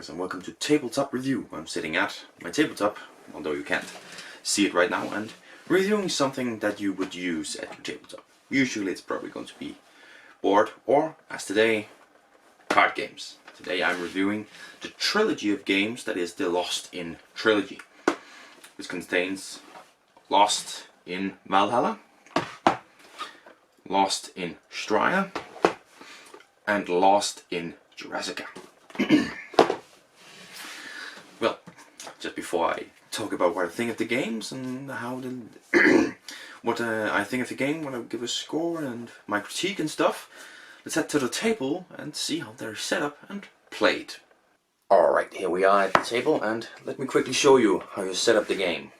guys, and welcome to Tabletop Review. I'm sitting at my tabletop, although you can't see it right now, and reviewing something that you would use at your tabletop. Usually it's probably going to be board, or, as today, card games. Today I'm reviewing the trilogy of games that is the Lost in Trilogy, which contains Lost in Valhalla, Lost in Straya, and Lost in Jurassica. Well, just before I talk about what I think of the games and how what I think of the game, when I give a score and my critique and stuff, let's head to the table and see how they're set up and played. Alright, here we are at the table, and let me quickly show you how you set up the game.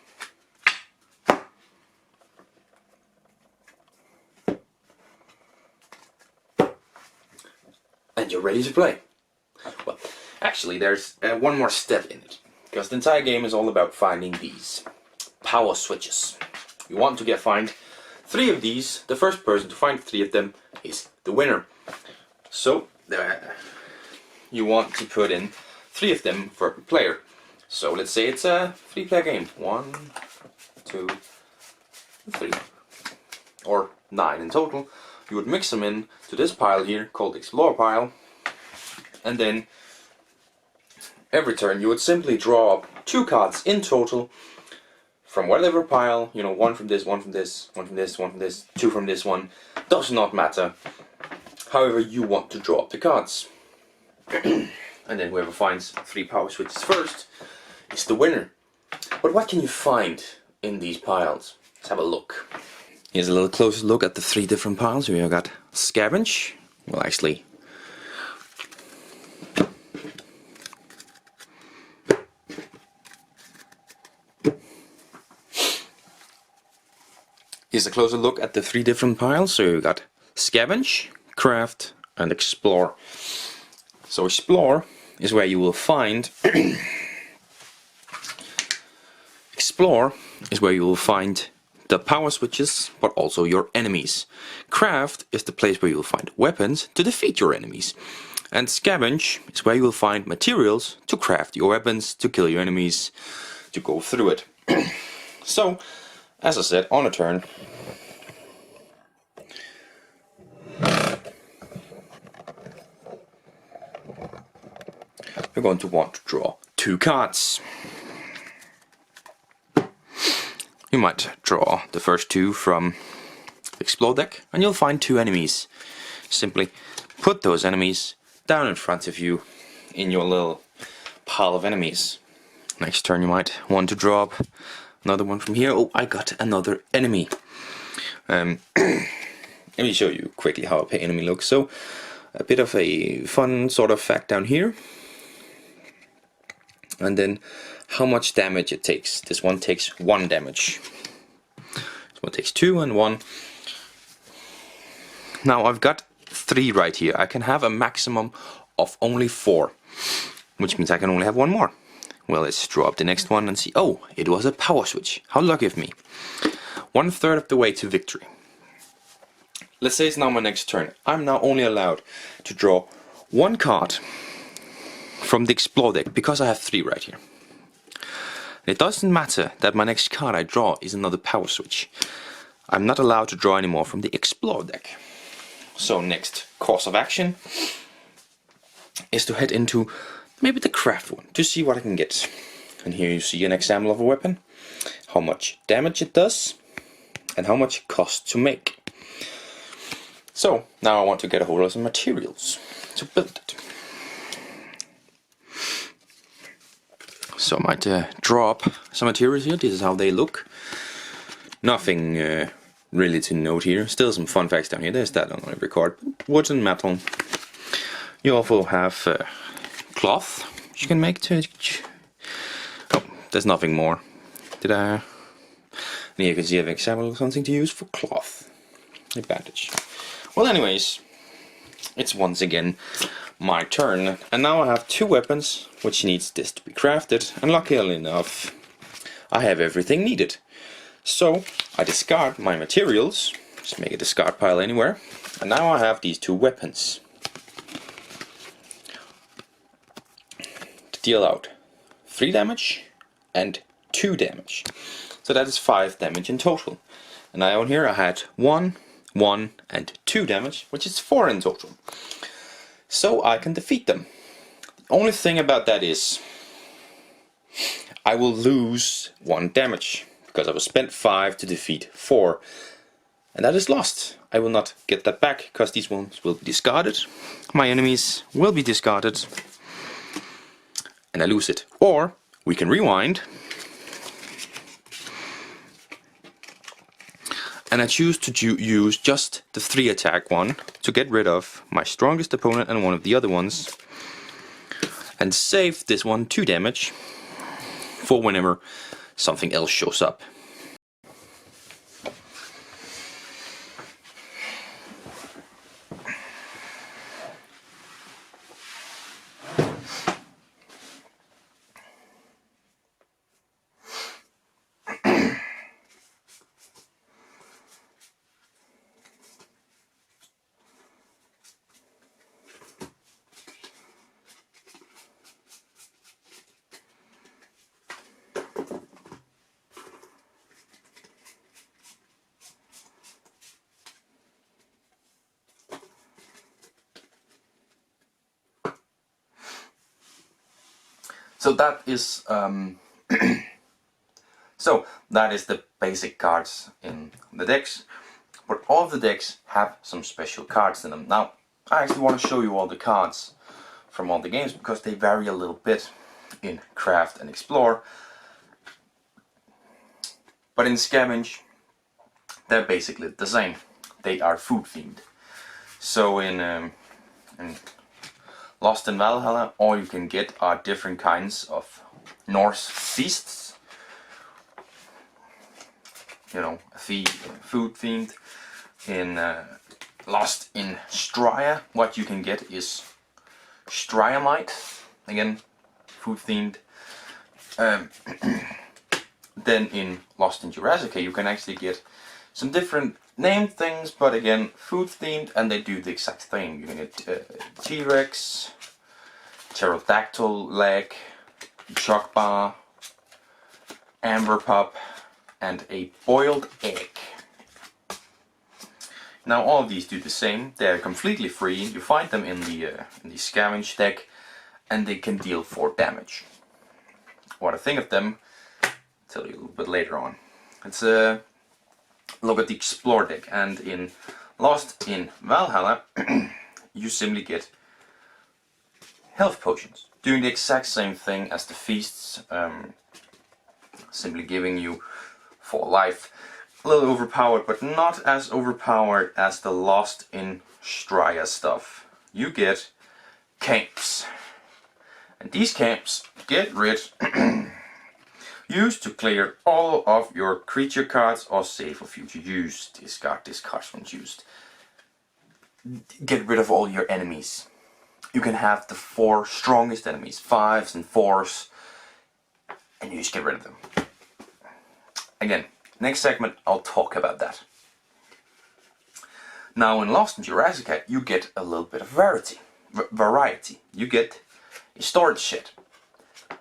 And you're ready to play. Well, actually there's one more step in it, because the entire game is all about finding these power switches. You want to find 3 of these. The first person to find 3 of them is the winner. So you want to put in 3 of them for every player. So let's say it's a 3-player game. 1, 2, 3, or 9 in total. You would mix them in to this pile here called the Explore pile, and then every turn you would simply draw up 2 cards in total from whatever pile, you know, 1 from this, 1 from this, 1 from this, 1 from this, 2 from this one, does not matter. However you want to draw up the cards. And then whoever finds 3 power switches first is the winner. But what can you find in these piles? Let's have a look. Here's a little closer look at the 3 different piles. We have got Scavenge. Well, actually, here's a closer look at the 3 different piles. So you got Scavenge, Craft, and Explore. So Explore is where you will find Explore is where you will find the power switches, but also your enemies. Craft is the place where you will find weapons to defeat your enemies. And Scavenge is where you will find materials to craft your weapons, to kill your enemies, to go through it. So, as I said, on a turn, you're going to want to draw 2 cards. You might draw the first 2 from the Explore deck, and you'll find 2 enemies. Simply put those enemies down in front of you in your little pile of enemies. Next turn you might want to draw up another one from here. Oh, I got another enemy. Let me show you quickly how a enemy looks. So, a bit of a fun sort of fact down here. And then how much damage it takes. This one takes 1 damage. This one takes 2 and 1. Now I've got 3 right here. I can have a maximum of only 4, which means I can only have 1 more. Well, let's draw up the next one and see. Oh, it was a power switch. How lucky of me. 1/3 of the way to victory. Let's say it's now my next turn. I'm now only allowed to draw 1 card from the Explore deck, because I have 3 right here. It doesn't matter that my next card I draw is another power switch. I'm not allowed to draw anymore from the Explore deck. So next course of action is to head into maybe the Craft one, to see what I can get. And here you see an example of a weapon, how much damage it does, and how much it costs to make. So now I want to get a hold of some materials to build it. So I might draw up some materials here. This is how they look. Nothing really to note here. Still some fun facts down here. There's that on every card. Wood and metal. You also have cloth you can make to... Oh, there's nothing more. And here you can see an example of something to use for cloth. A bandage. Well, anyways, it's once again my turn, and now I have 2 weapons which needs this to be crafted, and luckily enough I have everything needed. So I discard my materials, just make a discard pile anywhere, and now I have these 2 weapons. deal out 3 damage and 2 damage. So that is 5 damage in total. And now on here I had 1, 1 and 2 damage, which is 4 in total. So I can defeat them. The only thing about that is I will lose 1 damage, because I will spend 5 to defeat 4. And that is lost. I will not get that back, because these ones will be discarded. My enemies will be discarded. And I lose it. Or we can rewind. And I choose to use just the 3 attack one to get rid of my strongest opponent and one of the other ones. And save this one 2 damage for whenever something else shows up. So that is the basic cards in the decks, but all of the decks have some special cards in them. Now I actually want to show you all the cards from all the games, because they vary a little bit in Craft and Explore, but in Scavenge they're basically the same. They are food themed. So in Lost in Valhalla, all you can get are different kinds of Norse feasts. You know, food themed. In Lost in Straya, what you can get is Strayamite, again food themed. Then in Lost in Jurassica, you can actually get some different named things, but again food themed, and they do the exact thing. You can get T-Rex, pterodactyl leg, chalk bar, amber pup, and a boiled egg. Now all of these do the same. They're completely free. You find them in the Scavenge deck, and they can deal 4 damage. What I think of them, I'll tell you a little bit later on. Let's look at the Explore deck, and in Lost in Valhalla you simply get health potions, doing the exact same thing as the feasts, simply giving you 4 life. A little overpowered, but not as overpowered as the Lost in Straya stuff. You get camps, and these camps get rid used to clear all of your creature cards or save for future use. Discard this card when used. Get rid of all your enemies. You can have the 4 strongest enemies, 5s and 4s, and you just get rid of them. Again, next segment I'll talk about that. Now in Lost in Jurassica you get a little bit of variety. You get a storage shed.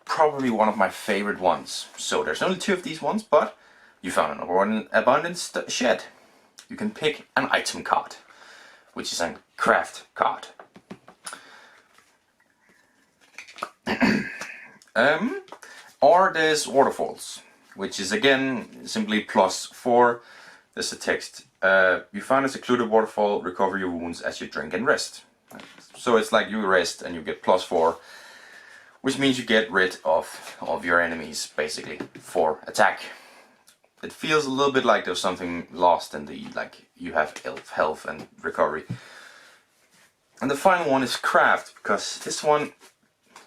Probably one of my favorite ones. So there's only 2 of these ones, but you found an abundance shed. You can pick an item card, which is a craft card. Or there's waterfalls, which is again simply +4. There's a text. You found a secluded waterfall, recover your wounds as you drink and rest. So it's like you rest and you get +4, which means you get rid of your enemies basically for attack. It feels a little bit like there's something lost in the, like you have health and recovery. And the final one is craft, because this one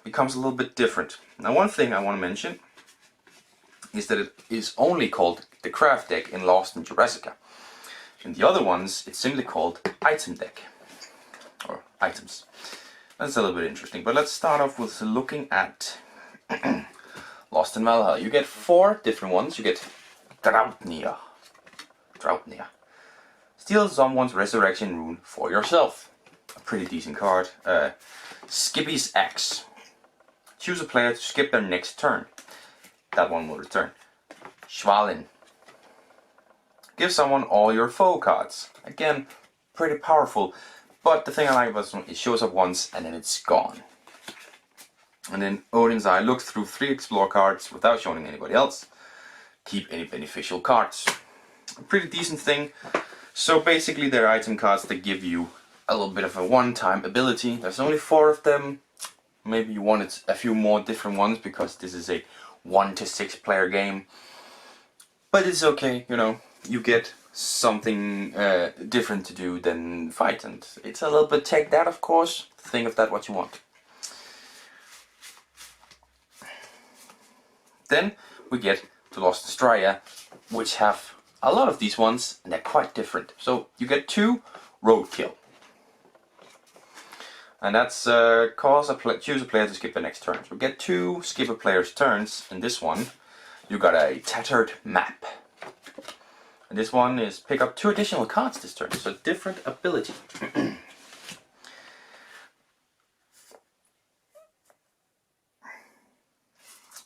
becomes a little bit different. Now one thing I want to mention is that it is only called the craft deck in Lost in Jurassica. In the other ones it's simply called item deck, or items. That's a little bit interesting, but let's start off with looking at Lost in Valhalla. You get 4 different ones. You get Draupnir. Steal someone's resurrection rune for yourself. A pretty decent card. Skippy's Axe. choose a player to skip their next turn. That one will return. Schwalin. Give someone all your foe cards. Again, pretty powerful. But the thing I like about this one, it shows up once and then it's gone. And then Odin's Eye looks through 3 explore cards without showing anybody else. Keep any beneficial cards. A pretty decent thing. So basically they're item cards that give you a little bit of a one-time ability. There's only 4 of them. Maybe you wanted a few more different ones because this is a 1 to 6 player game. But it's okay, you know, you get something different to do than fight, and it's a little bit take that, of course. Think of that what you want. Then we get to Lost Straya, which have a lot of these ones, and they're quite different. So you get 2 roadkill, and that's choose a player to skip the next turn. So we get 2 skip a player's turns. In this one, you got a tattered map. And this one is pick up 2 additional cards this turn, so different ability.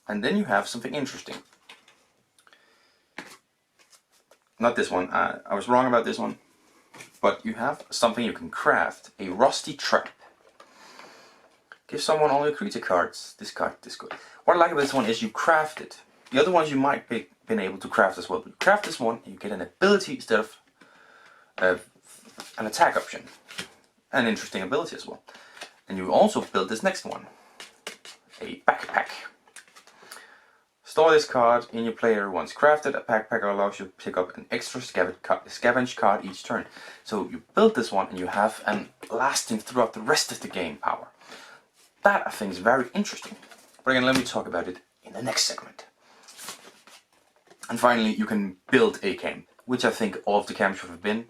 And then you have something interesting. Not this one, I was wrong about this one. But you have something you can craft, a rusty trap. Give someone all your creature cards. This card, this good. What I like about this one is you craft it. The other ones you might be been able to craft as well, but you craft this one and you get an ability instead of an attack option. An interesting ability as well. And you also build this next one, a backpack. Store this card in your player once crafted. A backpack allows you to pick up an extra scavenge card each turn. So you build this one and you have an lasting throughout the rest of the game power. That I think is very interesting. But again, let me talk about it in the next segment. And finally, you can build a camp, which I think all of the camps should have been.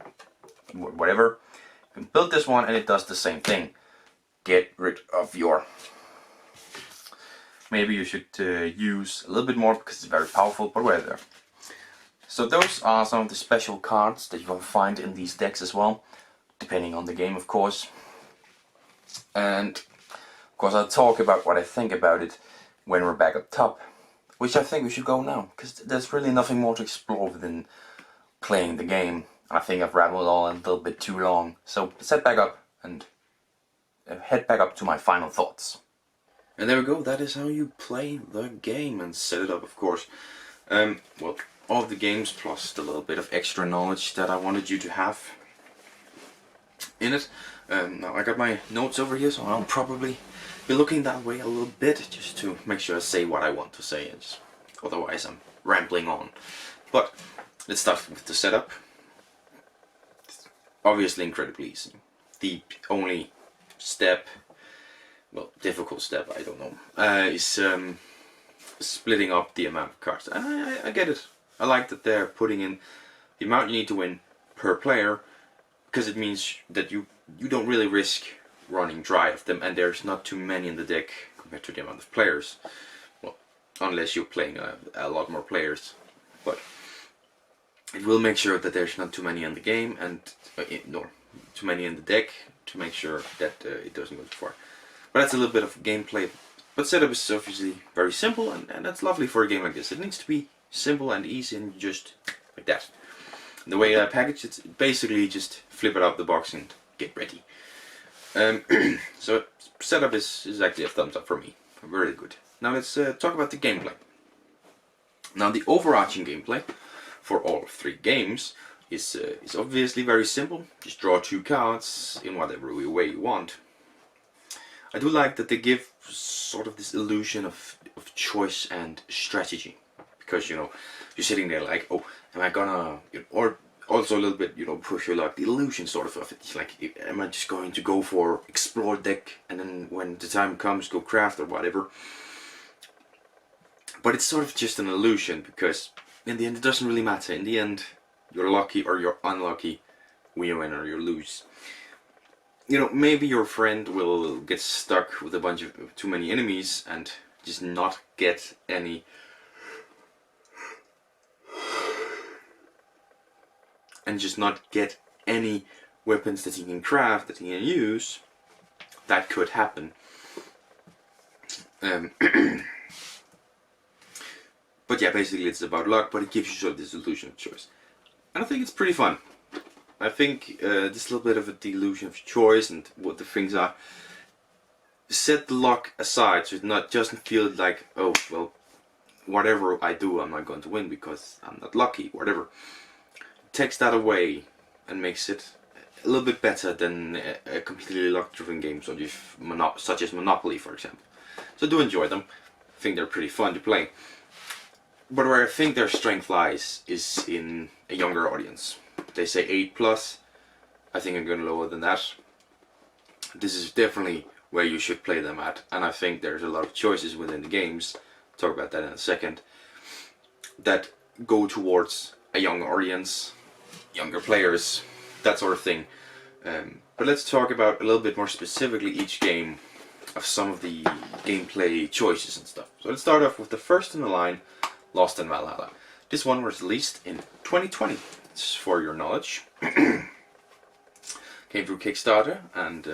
Whatever. You can build this one and it does the same thing. Get rid of your... Maybe you should use a little bit more because it's very powerful, but whatever. So those are some of the special cards that you will find in these decks as well. Depending on the game, of course. And of course I'll talk about what I think about it when we're back up top. Which I think we should go now, because there's really nothing more to explore than playing the game. I think I've rambled on a little bit too long. So let's head back up and head back up to my final thoughts. And there we go, that is how you play the game and set it up, of course. Well, all of the games plus the little bit of extra knowledge that I wanted you to have in it. Now I got my notes over here, so I'll probably be looking that way a little bit just to make sure I say what I want to say. Otherwise I'm rambling on. But let's start with the setup. It's obviously incredibly easy. The only step, well, difficult step, I don't know, is splitting up the amount of cards. I get it. I like that they're putting in the amount you need to win per player, because it means that you don't really risk running dry of them, and there's not too many in the deck compared to the amount of players. Well, unless you're playing a lot more players. But it will make sure that there's not too many in the game, and nor too many in the deck, to make sure that it doesn't go too far. But that's a little bit of gameplay. But setup is obviously very simple, and that's lovely for a game like this. It needs to be simple and easy, and just like that. And the way I package it, basically just flip it out the box and get ready. So setup is actually a thumbs up for me. Very good. Now let's talk about the gameplay. Now the overarching gameplay for all 3 games is obviously very simple. Just draw 2 cards in whatever way you want. I do like that they give sort of this illusion of choice and strategy, because you know you're sitting there like, oh, am I gonna, or also a little bit, you know, push your luck, the illusion sort of it. It's like, am I just going to go for explore deck and then when the time comes go craft or whatever. But it's sort of just an illusion, because in the end it doesn't really matter. In the end you're lucky or you're unlucky, you win or you lose. You know, maybe your friend will get stuck with a bunch of too many enemies and just not get any weapons that he can craft, that he can use. That could happen. Um, but yeah, basically it's about luck, but it gives you sort of this illusion of choice. And I think it's pretty fun. I think this little bit of a delusion of choice and what the things are. Set the luck aside, so it not doesn't feel like, oh well, whatever I do, I'm not going to win because I'm not lucky. Whatever. Takes that away and makes it a little bit better than a completely luck-driven game, such as Monopoly, for example. So I do enjoy them. I think they're pretty fun to play. But where I think their strength lies is in a younger audience. They say 8+. I think I'm going lower than that. This is definitely where you should play them at, and I think there's a lot of choices within the games, talk about that in a second, that go towards a young audience, younger players, that sort of thing. But let's talk about a little bit more specifically each game of some of the gameplay choices and stuff. So let's start off with the first in the line, Lost in Valhalla. This one was released in 2020, just for your knowledge. Came through Kickstarter, and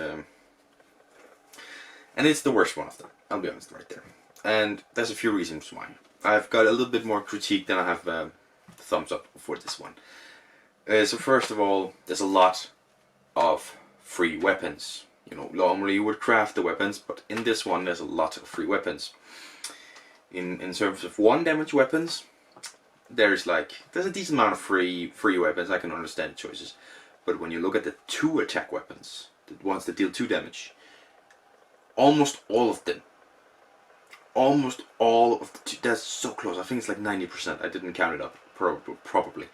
it's the worst one of them, I'll be honest right there. And there's a few reasons why. I've got a little bit more critique than I have thumbs up for this one. So first of all, there's a lot of free weapons. You know, normally you would craft the weapons, but in this one there's a lot of free weapons. In terms of 1 damage weapons, there's a decent amount of free weapons. I can understand the choices. But when you look at the 2 attack weapons, the ones that deal 2 damage, almost all of them. Almost all of the that's so close. I think it's like 90%. I didn't count it up properly.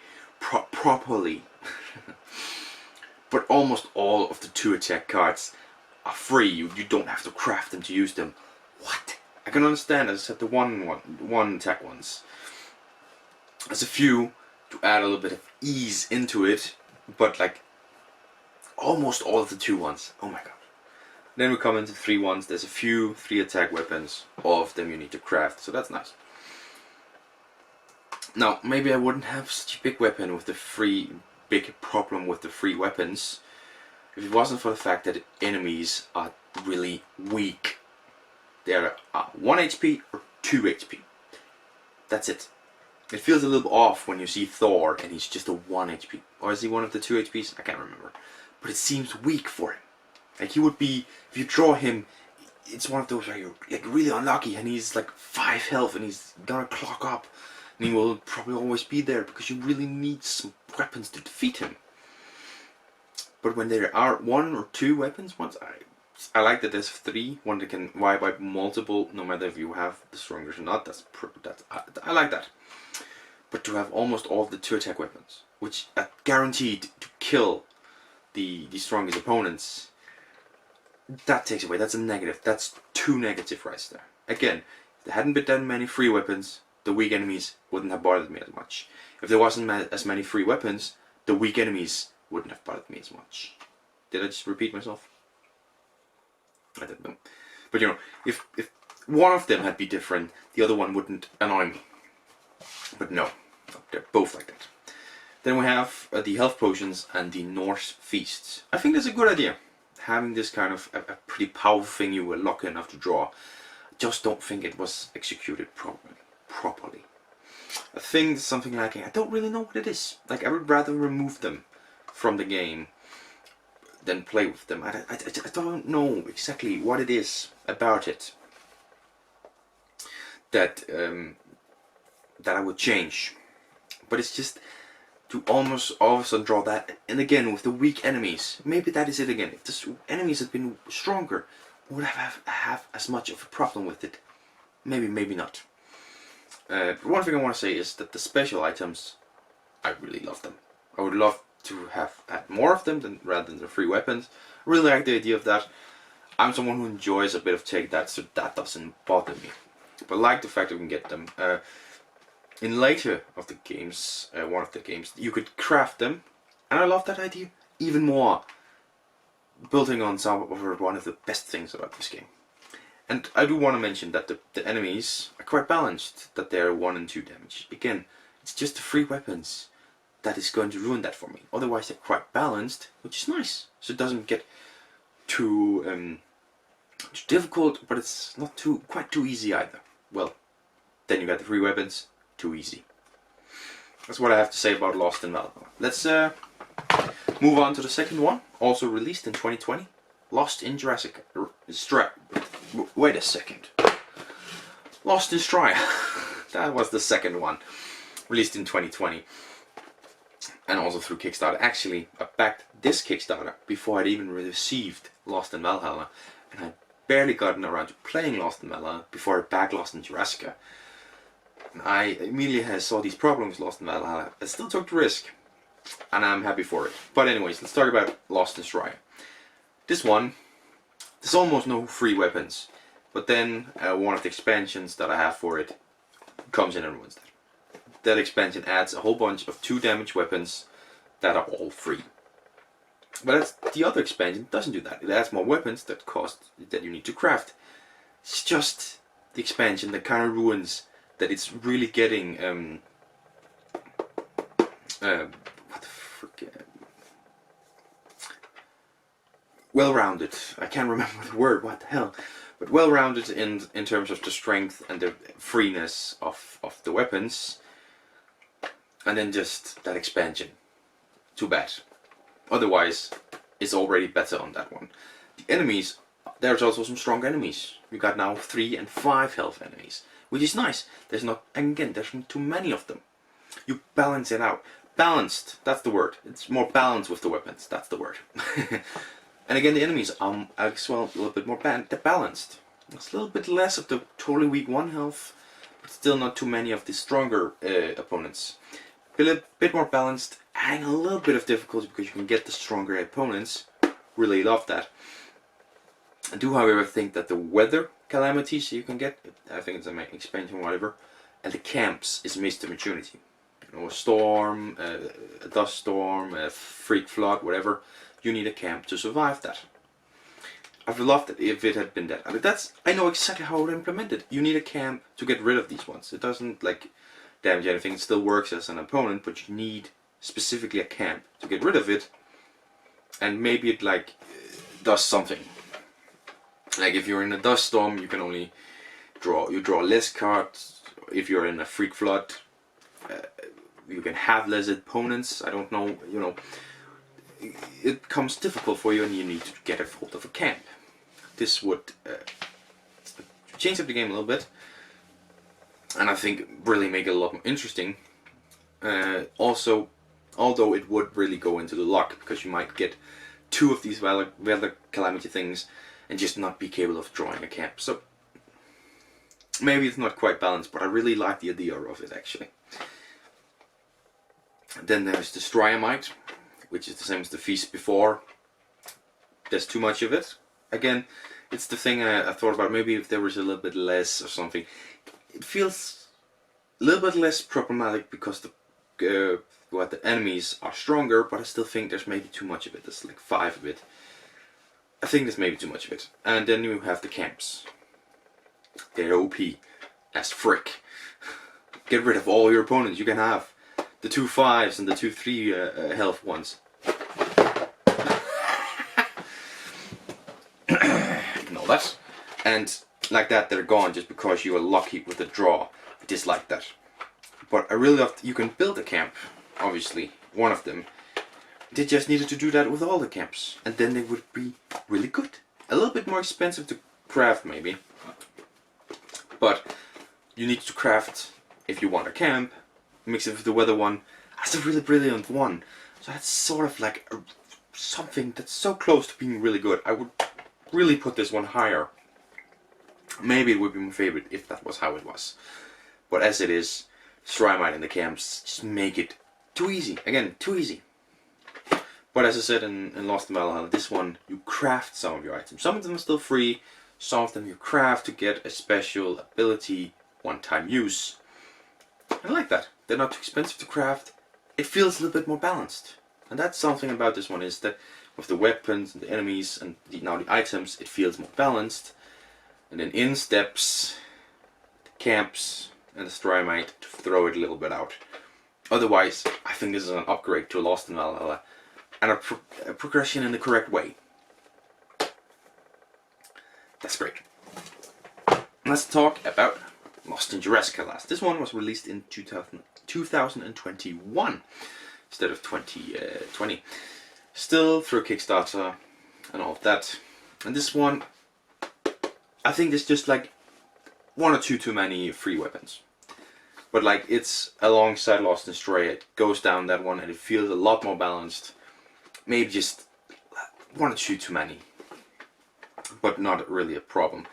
But almost all of the 2 attack cards are free. You don't have to craft them to use them. What? I can understand, as I said, the one attack ones. There's a few to add a little bit of ease into it, but like almost all of the 2 ones. Oh my god. Then we come into 3 ones. There's a few 3 attack weapons. All of them you need to craft, so that's nice. Now, maybe I wouldn't have such a big problem with the free weapons if it wasn't for the fact that enemies are really weak. They're 1 HP or 2 HP. That's it. It feels a little off when you see Thor and he's just a 1 HP. Or is he one of the 2 HPs? I can't remember. But it seems weak for him. Like he would be, if you draw him, it's one of those where you're like really unlucky and he's like 5 health and he's gonna clock up. And he will probably always be there because you really need some weapons to defeat him. But when there are 1 or 2 weapons, I like that there's 3, one that can wipe multiple, no matter if you have the strongest or not. I like that. But to have almost all of the 2 attack weapons, which are guaranteed to kill the strongest opponents, that takes away. That's a negative. That's 2 negative right there. Again, if there hadn't been that many free weapons, the weak enemies wouldn't have bothered me as much. If there wasn't as many free weapons, the weak enemies wouldn't have bothered me as much. Did I just repeat myself? I don't know. But you know, if one of them had been different, the other one wouldn't annoy me. But no, they're both like that. Then we have the health potions and the Norse feasts. I think that's a good idea. Having this kind of a pretty powerful thing you were lucky enough to draw. I just don't think it was executed properly. I think something lacking. I don't really know what it is. Like, I would rather remove them from the game than play with them. I don't know exactly what it is about it that that I would change. But it's just to almost all of a sudden draw that, and again with the weak enemies, maybe that is it again. If the enemies had been stronger, would I have as much of a problem with it? Maybe not. But one thing I want to say is that the special items, I really love them. I would love to have had more of them rather than the free weapons. I really like the idea of that. I'm someone who enjoys a bit of take that, so that doesn't bother me. But I like the fact that we can get them. In later of the games, one of the games, you could craft them, and I love that idea even more. Building on some of one of the best things about this game. And I do want to mention that the enemies are quite balanced, that they're 1 and 2 damage. Again, it's just the free weapons that is going to ruin that for me. Otherwise they're quite balanced, which is nice. So it doesn't get too It's difficult, but it's not quite too easy either. Well, then you got the free weapons, too easy. That's what I have to say about Lost in Valhalla. Let's move on to the second one, also released in 2020. Lost in Jurassica. Wait a second. Lost in Straya. That was the second one, released in 2020. And also through Kickstarter. Actually, I backed this Kickstarter before I'd even received Lost in Valhalla. And I'd barely gotten around to playing Lost in Valhalla before I backed Lost in Jurassica. And I immediately saw these problems with Lost in Valhalla. I still took the risk. And I'm happy for it. But anyways, let's talk about Lost in Straya. This one, there's almost no free weapons. But then one of the expansions that I have for it comes in and ruins that. That expansion adds a whole bunch of 2 damage weapons that are all free. But the other expansion doesn't do that. It adds more weapons that you need to craft. It's just the expansion that kind of ruins that it's really getting what the frick? Well-rounded. I can't remember the word. What the hell? But well-rounded in terms of the strength and the freeness of the weapons. And then just that expansion. Too bad. Otherwise, it's already better on that one. The enemies, there's also some strong enemies. We got now 3 and 5 health enemies, which is nice. There's not too many of them. You balance it out. Balanced, that's the word. It's more balanced with the weapons, that's the word. And again, the enemies are as well a little bit more balanced. It's a little bit less of the totally weak 1 health, but still not too many of the stronger opponents. A bit more balanced, adding a little bit of difficulty because you can get the stronger opponents. Really love that. I do, however, think that the weather calamities you can get, I think it's an expansion or whatever, and the camps is missed opportunity. You know, a storm, a dust storm, a freak flood, whatever. You need a camp to survive that. I've loved it if it had been that. I mean, I know exactly how to implement it. You need a camp to get rid of these ones. It doesn't like damage anything. It still works as an opponent, but you need specifically a camp to get rid of it. And maybe it like does something. Like if you're in a dust storm, you can only draw less cards. If you're in a freak flood, you can have less opponents. I don't know, you know. It becomes difficult for you and you need to get a hold of a camp. This would change up the game a little bit, and I think really make it a lot more interesting. Also, although it would really go into the luck, because you might get 2 of these weather calamity things and just not be capable of drawing a camp. So maybe it's not quite balanced, but I really like the idea of it actually. Then there's the Straya, which is the same as the feast before. There's too much of it. Again, it's the thing I thought about. Maybe if there was a little bit less or something. It feels a little bit less problematic because the enemies are stronger, but I still think there's maybe too much of it. There's like 5 of it. I think there's maybe too much of it. And then you have the camps. They're OP as frick. Get rid of all your opponents. You can have the 2 5s and the 2 3 health ones. Ignore that. And like that, they're gone just because you were lucky with the draw. I dislike that. But I really love. You can build a camp, obviously, one of them. They just needed to do that with all the camps, and then they would be really good. A little bit more expensive to craft, maybe. But you need to craft if you want a camp. Mix it with the weather one. That's a really brilliant one. So that's sort of like something that's so close to being really good. I would really put this one higher. Maybe it would be my favorite if that was how it was. But as it is, Straya in the camps just make it too easy. Again, too easy. But as I said in Lost in Valhalla, this one you craft some of your items. Some of them are still free. Some of them you craft to get a special ability, one-time use. I like that. They're not too expensive to craft. It feels a little bit more balanced. And that's something about this one, is that with the weapons and the enemies and now the items, it feels more balanced. And then in steps the camps and the Straya to throw it a little bit out. Otherwise, I think this is an upgrade to Lost in Valhalla and a progression in the correct way. That's great. Let's talk about Lost in Jurassica last. This one was released in 2021 instead of 2020. Still through Kickstarter and all of that. And this one, I think there's just like one or two too many free weapons. But like, it's alongside Lost in Straya, it goes down that one and it feels a lot more balanced. Maybe just one or two too many, but not really a problem.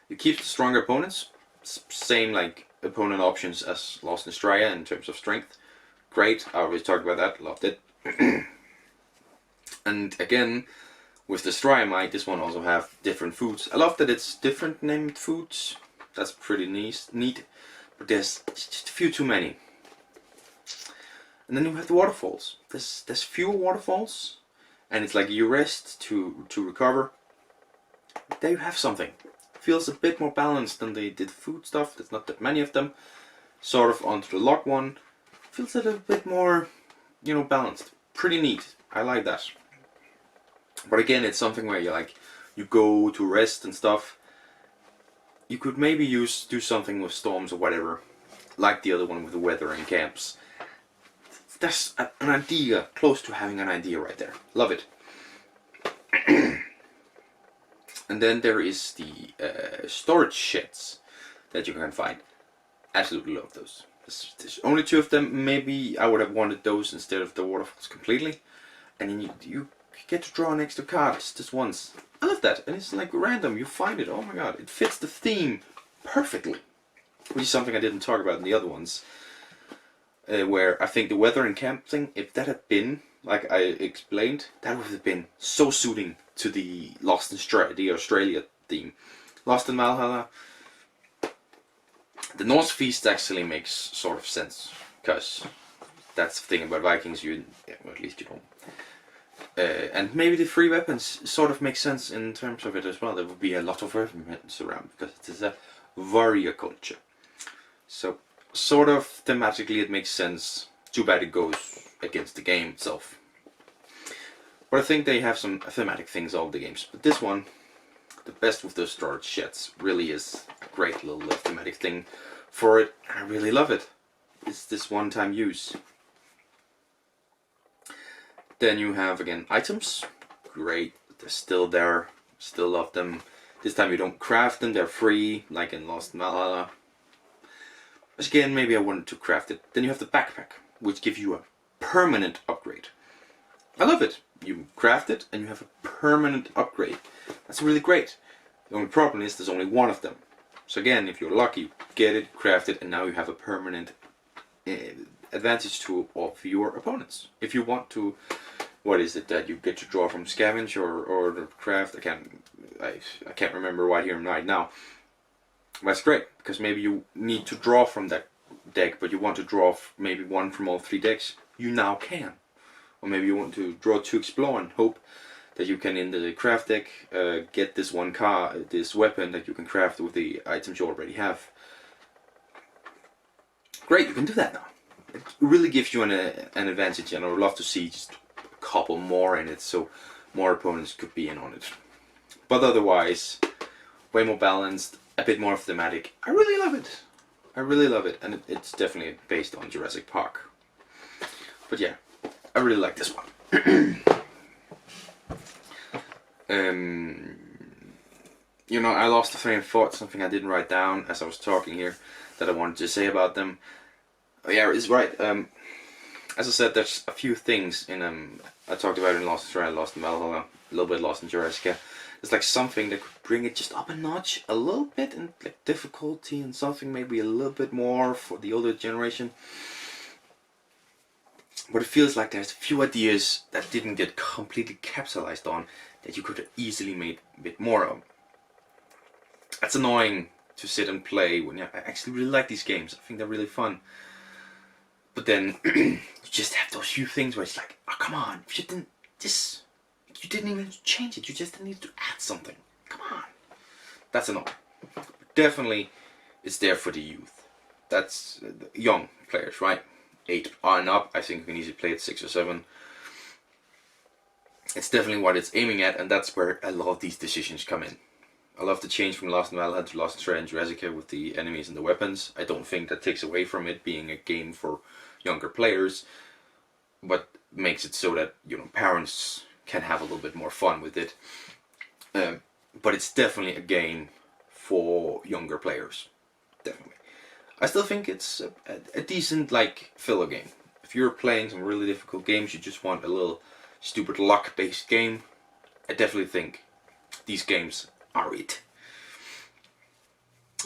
It keeps the stronger opponents, same like opponent options as Lost in Straya in terms of strength. Great, I already talked about that, loved it. And again, with the Straya Might, this one also have different foods. I love that it's different named foods. That's pretty neat. But there's just a few too many. And then you have the waterfalls. There's fewer waterfalls, and it's like you rest to recover. There you have something. Feels a bit more balanced than they did food stuff. There's not that many of them. Sort of onto the log one. Feels a little bit more, you know, balanced. Pretty neat. I like that. But again, it's something where you like, you go to rest and stuff. You could maybe do something with storms or whatever, like the other one with the weather and camps. That's an idea, close to having an idea right there. Love it. And then there is the storage sheds that you can find. Absolutely love those. There's only two of them. Maybe I would have wanted those instead of the waterfalls completely. And then you get to draw an extra card just once. I love that, and it's like random, you find it, oh my god, it fits the theme perfectly. Which is something I didn't talk about in the other ones. Where I think the weather and camp thing, if that had been, like I explained, that would have been so suiting to the Lost in Straya, the Australia theme. Lost in Valhalla, the Norse Feast actually makes sort of sense, because that's the thing about Vikings, well, at least you don't. And maybe the free weapons sort of make sense in terms of it as well. There would be a lot of weapons around because it is a warrior culture. So, sort of thematically it makes sense. Too bad it goes against the game itself. But I think they have some thematic things all the games. But this one, the best with those storage sheds, really is a great little thematic thing for it. I really love it. It's this one-time use. Then you have, again, items. Great, they're still there. Still love them. This time you don't craft them, they're free, like in Lost in Valhalla. But again, maybe I wanted to craft it. Then you have the backpack, which gives you a permanent upgrade. I love it. You craft it and you have a permanent upgrade. That's really great. The only problem is there's only one of them. So again, if you're lucky, get it, craft it, and now you have a permanent advantage to of your opponents. If you want to, what is it that you get to draw from scavenge or the craft? I can't remember right here and right now. That's great, because maybe you need to draw from that deck, but you want to draw maybe one from all three decks. You now can. Or maybe you want to draw to explore and hope that you can, in the craft deck, get this one card, this weapon that you can craft with the items you already have. Great, you can do that now. It really gives you an advantage, and I would love to see just a couple more in it, so more opponents could be in on it. But otherwise, way more balanced, a bit more thematic. I really love it. I really love it, and it's definitely based on Jurassic Park. But yeah, I really like this one. You know, I lost the train of thought, something I didn't write down as I was talking here that I wanted to say about them. Oh, yeah, it's right. As I said, there's a few things in I talked about in Lost in Straya, Lost in Valhalla, a little bit Lost in Jurassica. There's like something that could bring it just up a notch, a little bit in like difficulty, and something maybe a little bit more for the older generation. But it feels like there's a few ideas that didn't get completely capitalized on that you could have easily made a bit more of. That's annoying to sit and play when I actually really like these games. I think they're really fun. But then you just have those few things where it's like, oh come on, you didn't even change it, you just need to add something. Come on. That's annoying. Definitely it's there for the youth. That's young players, right? 8 and up. I think we need to play at 6 or 7. It's definitely what it's aiming at, and that's where a lot of these decisions come in. I love the change from Lost in Valhalla to Lost in Straya and Jurassica with the enemies and the weapons. I don't think that takes away from it being a game for younger players, but makes it so that, you know, parents can have a little bit more fun with it. But it's definitely a game for younger players, definitely. I still think it's a decent, like, filler game. If you're playing some really difficult games, you just want a little stupid luck-based game, I definitely think these games are it.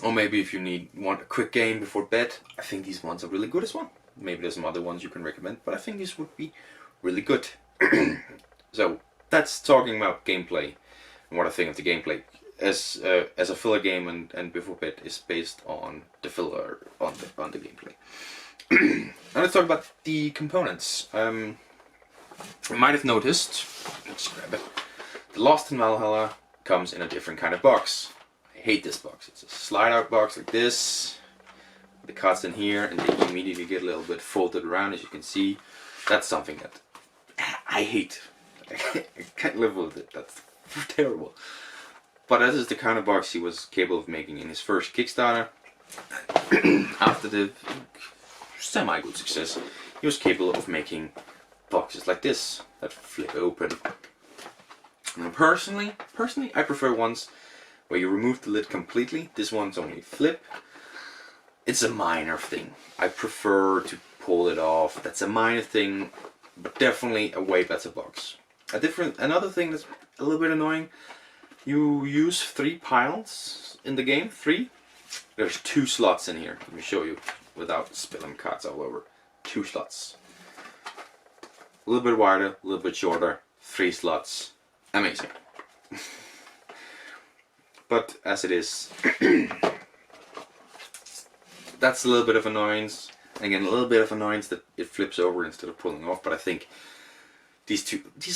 Or maybe if you want a quick game before bed, I think these ones are really good as well. Maybe there's some other ones you can recommend, but I think this would be really good. So that's talking about gameplay and what I think of the gameplay. As a filler game and before bed is based on the filler on the gameplay. Now let's talk about the components. You might have noticed, let's grab it. The Lost in Valhalla comes in a different kind of box. I hate this box. It's a slide out box like this. The cards in here, and they immediately get a little bit folded around, as you can see. That's something that I hate. I can't live with it. That's terrible. But that is the kind of box he was capable of making in his first Kickstarter. After the semi-good success, he was capable of making boxes like this that flip open. And personally, I prefer ones where you remove the lid completely. This one's only flip. It's a minor thing. I prefer to pull it off. That's a minor thing, but definitely a way better box. Another thing that's a little bit annoying. You use 3 piles in the game. 3. There's 2 slots in here. Let me show you without spilling cards all over. 2 slots. A little bit wider, a little bit shorter. 3 slots. Amazing. But as it is, that's a little bit of annoyance. Again, a little bit of annoyance that it flips over instead of pulling off. But I think these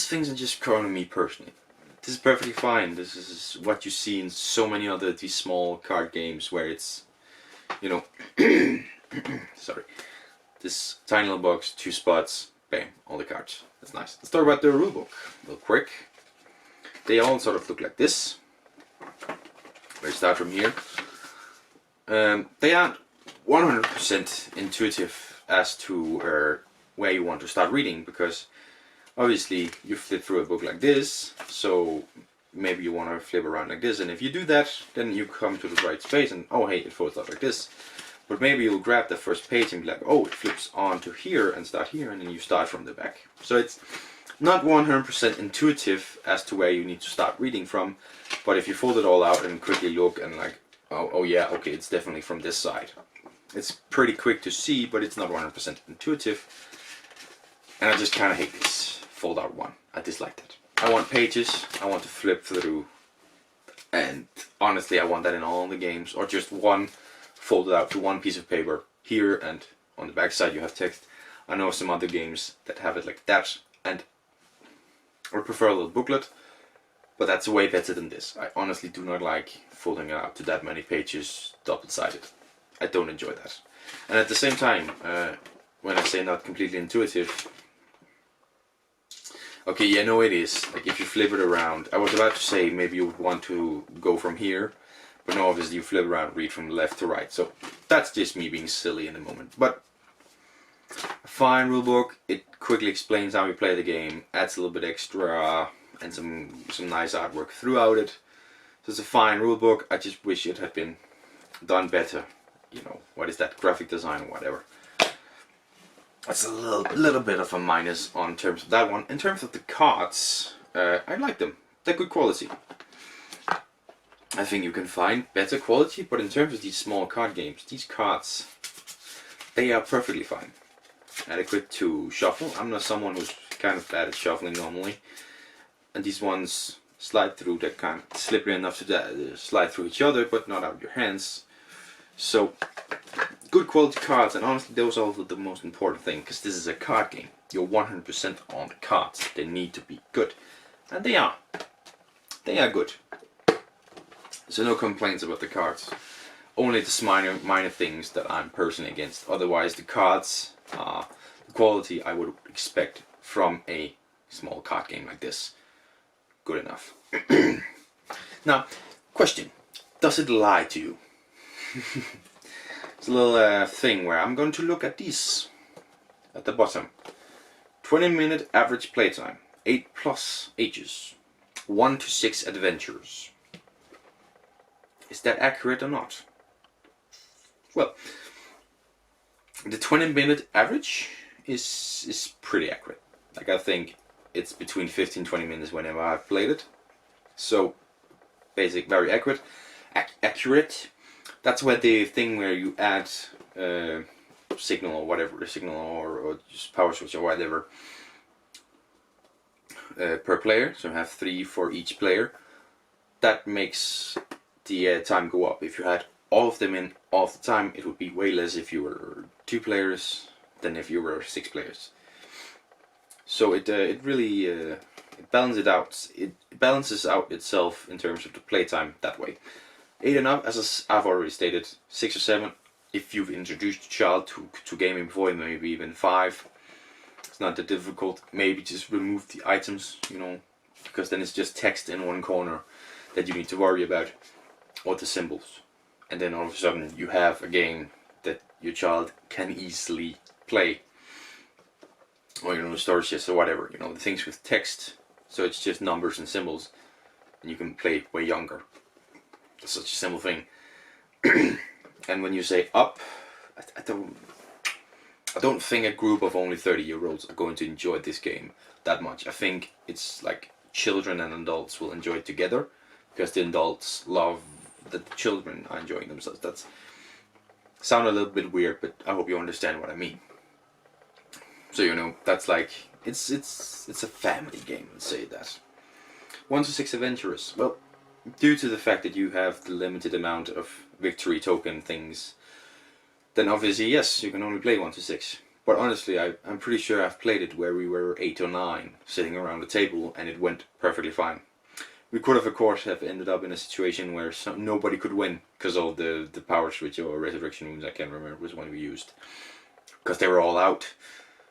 things are just growing on me personally. This is perfectly fine. This is what you see in so many other these small card games where it's, you know, sorry, this tiny little box, 2 spots, bam, all the cards. That's nice. Let's talk about the rulebook real quick. They all sort of look like this. We start from here. They aren't 100% intuitive as to where you want to start reading, because obviously you flip through a book like this, so maybe you want to flip around like this, and if you do that, then you come to the right space and oh hey, it folds up like this. But maybe you'll grab the first page and be like, oh, it flips on to here and start here, and then you start from the back. So it's not 100% intuitive as to where you need to start reading from, but if you fold it all out and quickly look and like, oh yeah, okay, it's definitely from this side. It's pretty quick to see, but it's not 100% intuitive. And I just kind of hate this fold out one. I dislike that. I want pages, I want to flip through, and honestly I want that in all the games, or just one folded out to one piece of paper here, and on the back side you have text. I know some other games that have it like that, and I prefer a little booklet, but that's way better than this. I honestly do not like folding it out to that many pages double-sided. I don't enjoy that. And at the same time, when I say not completely intuitive, okay, yeah, no, it is. Like if you flip it around, I was about to say maybe you would want to go from here, but no, obviously you flip around, read from left to right. So that's just me being silly in the moment. But a fine rulebook. It quickly explains how you play the game, adds a little bit extra, and some nice artwork throughout it. So it's a fine rulebook. I just wish it had been done better. You know, what is that, graphic design or whatever. That's a little bit of a minus on terms of that one. In terms of the cards, I like them. They're good quality. I think you can find better quality, but in terms of these small card games, these cards, they are perfectly fine. Adequate to shuffle. I'm not someone who's kind of bad at shuffling normally. And these ones slide through, they're kind of slippery enough to slide through each other, but not out of your hands. So, good quality cards, and honestly those are the most important thing, because this is a card game. You're 100% on the cards. They need to be good. And they are. They are good. So no complaints about the cards. Only the minor things that I'm personally against. Otherwise the cards are the quality I would expect from a small card game like this. Good enough. Now, Question: does it lie to you? It's a little thing where I'm going to look at these at the bottom. 20-minute average playtime, 8+ ages, 1 to 6 adventures. Is that accurate or not? Well, the 20-minute average is pretty accurate. Like, I think it's between 15-20 minutes whenever I've played it. So, basic, very accurate. Accurate. That's where the thing where you add signal or whatever, signal or just power switch or whatever per player. So you have 3 for each player. That makes the time go up. If you had all of them in all of the time, it would be way less if you were 2 players than if you were 6 players. So it really it balances it out. It balances out itself in terms of the playtime that way. 8 and up, as I've already stated. 6 or 7 if you've introduced a child to gaming before, maybe even 5. It's not that difficult. Maybe just remove the items, you know, because then it's just text in one corner that you need to worry about, or the symbols. And then all of a sudden you have a game that your child can easily play. Or, you know, storage chest or whatever, you know, the things with text, so it's just numbers and symbols, and you can play way younger. That's such a simple thing. And when you say up, I don't think a group of only 30-year-olds are going to enjoy this game that much. I think it's like children and adults will enjoy it together, because the adults love that the children are enjoying themselves. That's sound a little bit weird, but I hope you understand what I mean. So, you know, that's like, it's a family game, let's say that. 1 to 6 adventurers. Well, due to the fact that you have the limited amount of victory token things, then obviously, yes, you can only play 1 to 6. But honestly, I'm pretty sure I've played it where we were 8 or 9 sitting around the table, and it went perfectly fine. We could have, of course, have ended up in a situation where nobody could win because of the power switch or resurrection rooms. I can't remember which one we used, because they were all out.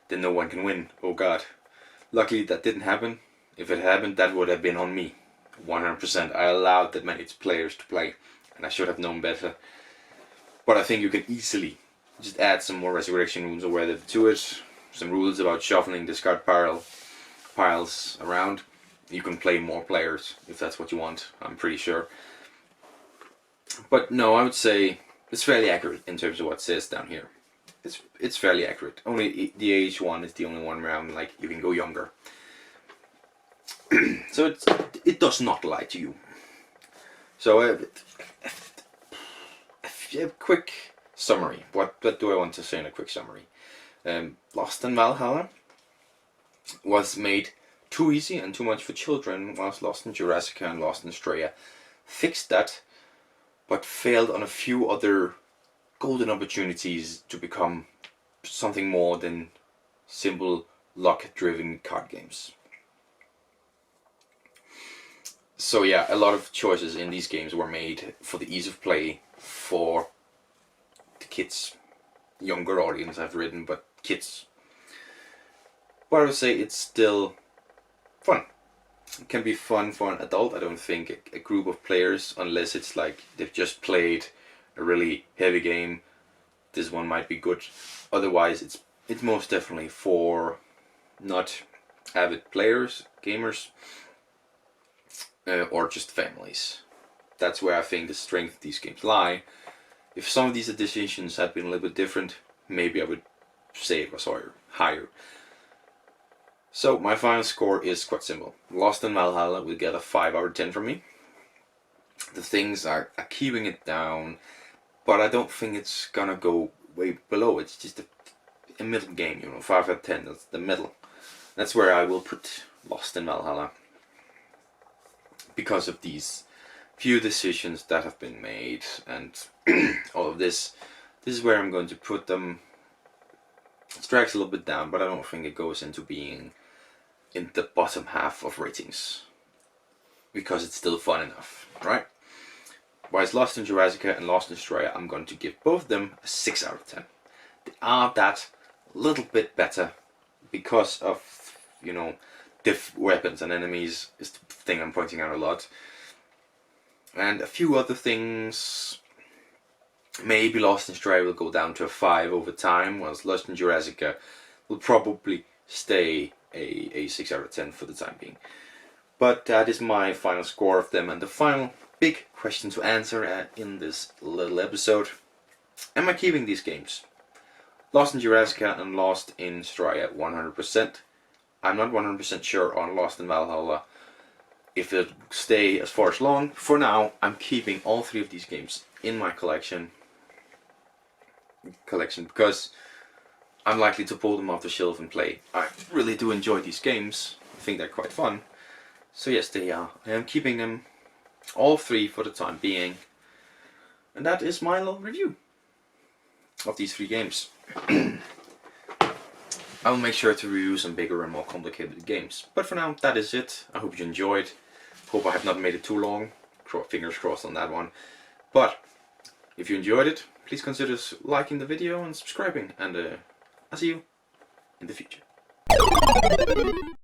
Then no one can win. Oh god. Luckily that didn't happen. If it happened, that would have been on me. 100%. I allowed that many players to play, and I should have known better. But I think you can easily just add some more resurrection rooms or whatever to it. Some rules about shuffling discard piles around. You can play more players if that's what you want, I'm pretty sure. But no, I would say it's fairly accurate in terms of what it says down here. It's fairly accurate. Only the age one is the only one where I'm like, you can go younger. So it does not lie to you. So a quick summary. What do I want to say in a quick summary? Lost in Valhalla was made too easy and too much for children, whilst Lost in Jurassica and Lost in Straya fixed that, but failed on a few other golden opportunities to become something more than simple luck-driven card games. So yeah, a lot of choices in these games were made for the ease of play for the kids. Younger audience I've written, but kids. But I would say it's still fun. It can be fun for an adult. I don't think a group of players, unless it's like they've just played a really heavy game, this one might be good. Otherwise, it's most definitely for not avid players, gamers, or just families. That's where I think the strength of these games lie. If some of these decisions had been a little bit different, maybe I would say it was higher. So my final score is quite simple. Lost in Valhalla will get a 5 out of 10 from me. The things are keeping it down, but I don't think it's gonna go way below. It's just a middle game, you know, 5 out of 10, that's the middle. That's where I will put Lost in Valhalla, because of these few decisions that have been made and all of this. This is where I'm going to put them. It drags a little bit down, but I don't think it goes into being in the bottom half of ratings, because it's still fun enough, right? Whereas Lost in Jurassica and Lost in Straya, I'm going to give both of them a 6 out of 10. They are that little bit better because of, you know, diff weapons and enemies is the thing I'm pointing out a lot. And a few other things. Maybe Lost in Straya will go down to a 5 over time, whilst Lost in Jurassica will probably stay a 6 out of 10 for the time being. But that is my final score of them, and the final big question to answer in this little episode. Am I keeping these games? Lost in Jurassica and Lost in Straya 100%. I'm not 100% sure on Lost in Valhalla if it'll stay as far as long. For now, I'm keeping all 3 of these games in my collection because I'm likely to pull them off the shelf and play. I really do enjoy these games. I think they're quite fun. So yes, they are. I am keeping them all 3 for the time being. And that is my little review of these 3 games. I will make sure to review some bigger and more complicated games. But for now, that is it. I hope you enjoyed. Hope I have not made it too long. Fingers crossed on that one. But if you enjoyed it, please consider liking the video and subscribing. And I'll see you in the future.